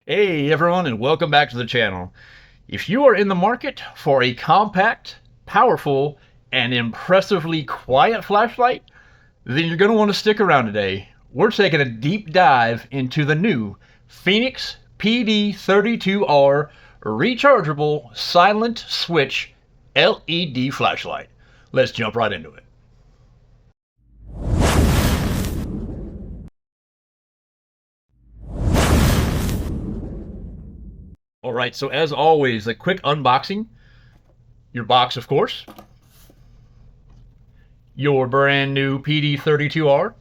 Hey everyone, and welcome back to the channel. If you are in the market for a compact, powerful, and impressively quiet flashlight, then you're going to want to stick around today. We're taking a deep dive into the new Fenix PD32R rechargeable silent switch LED flashlight. Let's jump right into it. Alright, so as always, a quick unboxing. Your box, of course. Your brand new PD32R.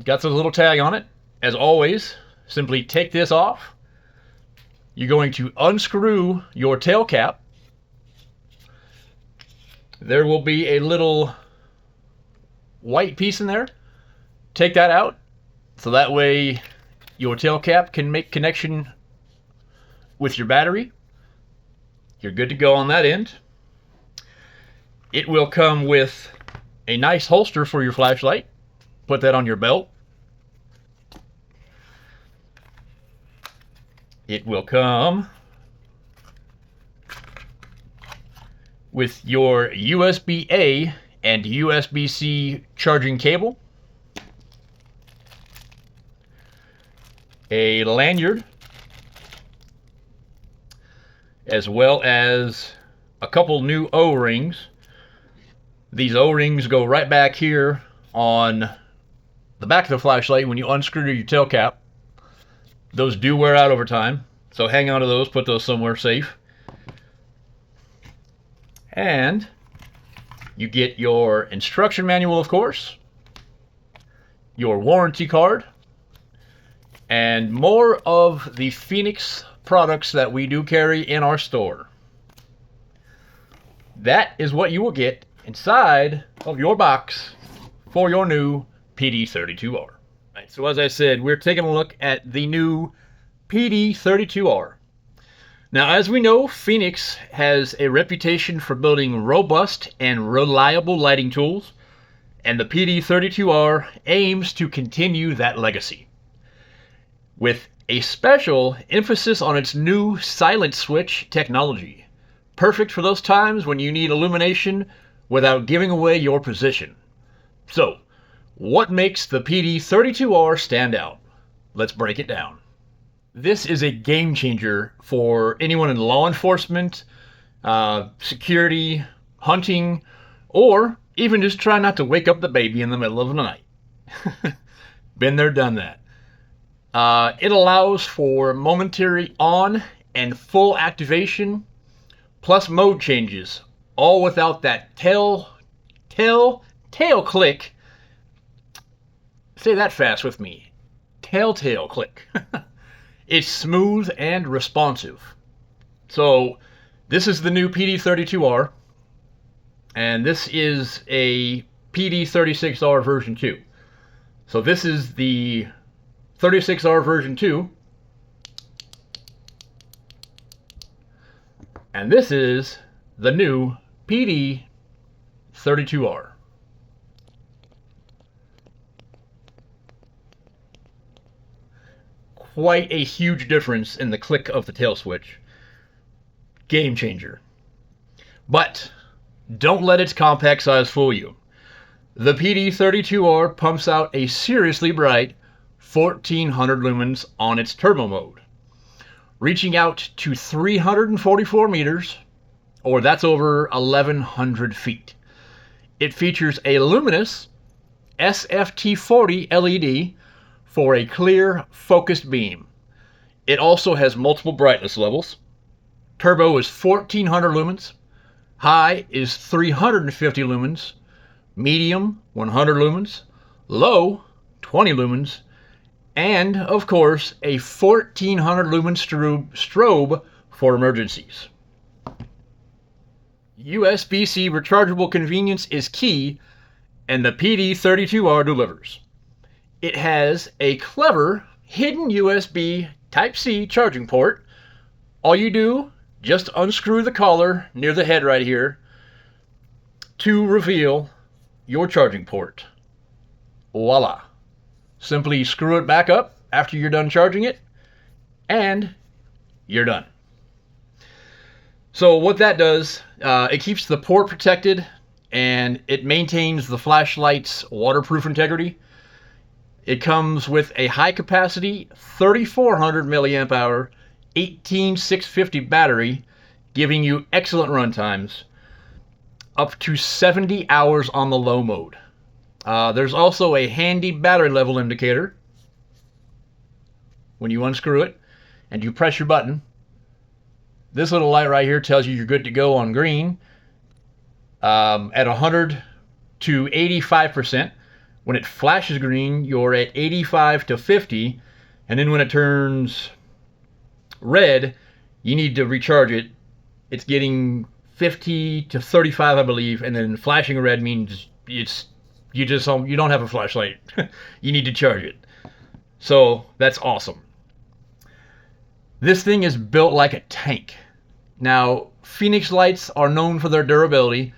Got this little tag on it. As always, simply take this off. You're going to unscrew your tail cap. There will be a little white piece in there. Take that out, so that way your tail cap can make connection with your battery. You're good to go on that end. It will come with a nice holster for your flashlight. Put that on your belt. It will come with your USB-A and USB-C charging cable, a lanyard, as well as a couple new O-rings. These O-rings go right back here on the back of the flashlight when you unscrew your tail cap. Those do wear out over time, so hang on to those, put those somewhere safe. And you get your instruction manual, of course, your warranty card, and more of the Fenix products that we do carry in our store. That is what you will get inside of your box for your new PD32R. Right, so as I said, we're taking a look at the new PD32R. Now, as we know, Fenix has a reputation for building robust and reliable lighting tools, and the PD32R aims to continue that legacy, with a special emphasis on its new silent switch technology, perfect for those times when you need illumination without giving away your position. So, what makes the PD32R stand out? Let's break it down. This is a game changer for anyone in law enforcement, security, hunting, or even just trying not to wake up the baby in the middle of the night. Been there, done that. It allows for momentary on and full activation, plus mode changes, all without that tail click. Say that fast with me. Telltale click. It's smooth and responsive. So this is the new PD32R, and this is a PD36R version 2. So this is the 36R version 2, and this is the new PD32R. Quite a huge difference in the click of the tail switch. Game changer. But don't let its compact size fool you. The PD32R pumps out a seriously bright 1400 lumens on its turbo mode, reaching out to 344 meters, or that's over 1100 feet. It features a luminous SFT40 LED for a clear, focused beam. It also has multiple brightness levels. Turbo is 1400 lumens, high is 350 lumens, medium 100 lumens, low 20 lumens, and of course a 1400 lumen strobe for emergencies. USB-C rechargeable convenience is key, and the PD32R delivers. It has a clever hidden USB Type-C charging port. All you do, just unscrew the collar near the head right here to reveal your charging port. Voila. Simply screw it back up after you're done charging it, and you're done. So what that does, it keeps the port protected, and it maintains the flashlight's waterproof integrity. It comes with a high capacity 3400 milliamp hour 18650 battery, giving you excellent run times, up to 70 hours on the low mode. There's also a handy battery level indicator. When you unscrew it and you press your button, this little light right here tells you you're good to go on green. At 100 to 85%. When it flashes green, you're at 85 to 50. And then when it turns red, you need to recharge it. It's getting 50 to 35, I believe. And then flashing red means you don't have a flashlight. You need to charge it. So that's awesome. This thing is built like a tank. Now, Fenix lights are known for their durability,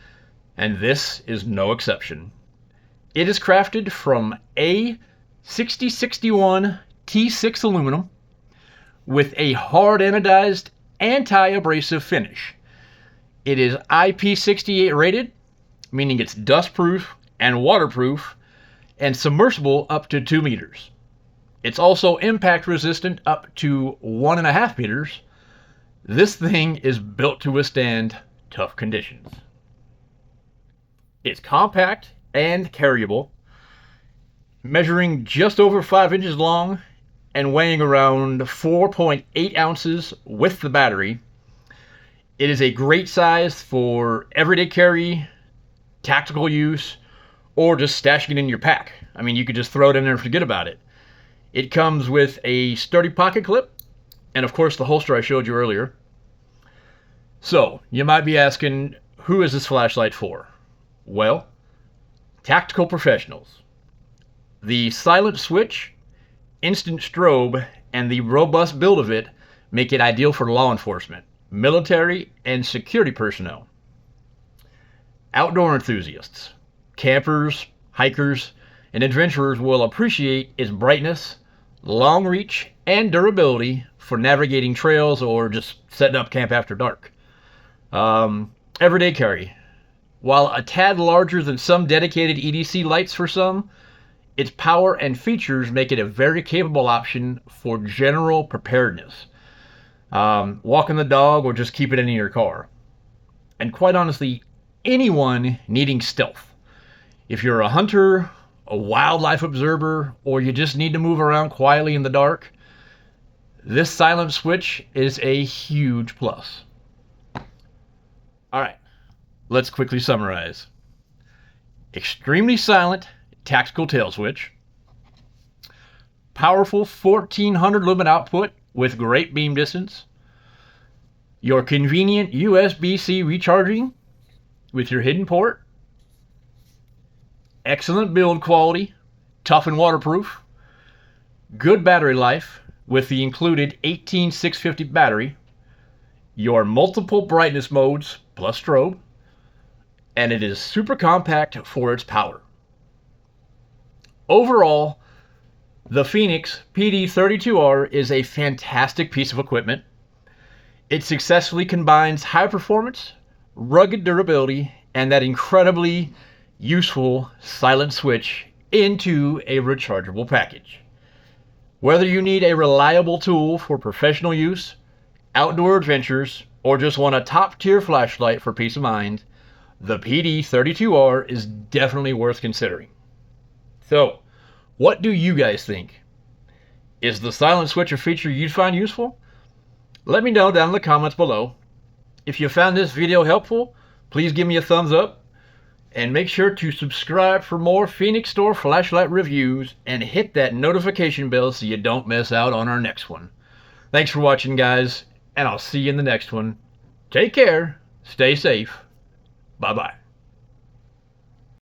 and this is no exception. It is crafted from A6061 T6 aluminum with a hard anodized anti-abrasive finish. It is IP68 rated, meaning it's dustproof and waterproof, and submersible up to 2 meters. It's also impact resistant up to 1.5 meters. This thing is built to withstand tough conditions. It's compact and carryable, measuring just over 5 inches long and weighing around 4.8 ounces with the battery. It is a great size for everyday carry, tactical use, or just stashing it in your pack. I mean, you could just throw it in there and forget about it. It comes with a sturdy pocket clip, and of course the holster I showed you earlier. So, you might be asking, who is this flashlight for? Well, tactical professionals. The silent switch, instant strobe, and the robust build of it make it ideal for law enforcement, military, and security personnel. Outdoor enthusiasts, campers, hikers, and adventurers will appreciate its brightness, long reach, and durability for navigating trails or just setting up camp after dark. Everyday carry. While a tad larger than some dedicated EDC lights for some, its power and features make it a very capable option for general preparedness. Walking the dog or just keep it in your car. And quite honestly, anyone needing stealth. If you're a hunter, a wildlife observer, or you just need to move around quietly in the dark, this silent switch is a huge plus. Alright, let's quickly summarize. Extremely silent tactical tail switch. Powerful 1400 lumen output with great beam distance. Your convenient USB-C recharging with your hidden port. Excellent build quality, tough and waterproof. Good battery life with the included 18650 battery. Your multiple brightness modes plus strobe. And it is super compact for its power. Overall, the Fenix PD32R is a fantastic piece of equipment. It successfully combines high performance, rugged durability, and that incredibly useful silent switch into a rechargeable package. Whether you need a reliable tool for professional use, outdoor adventures, or just want a top-tier flashlight for peace of mind, the PD32R is definitely worth considering. So, what do you guys think? Is the silent switch a feature you'd find useful? Let me know down in the comments below. If you found this video helpful, please give me a thumbs up. And make sure to subscribe for more Fenix Store flashlight reviews and hit that notification bell so you don't miss out on our next one. Thanks for watching, guys, and I'll see you in the next one. Take care, stay safe, bye-bye.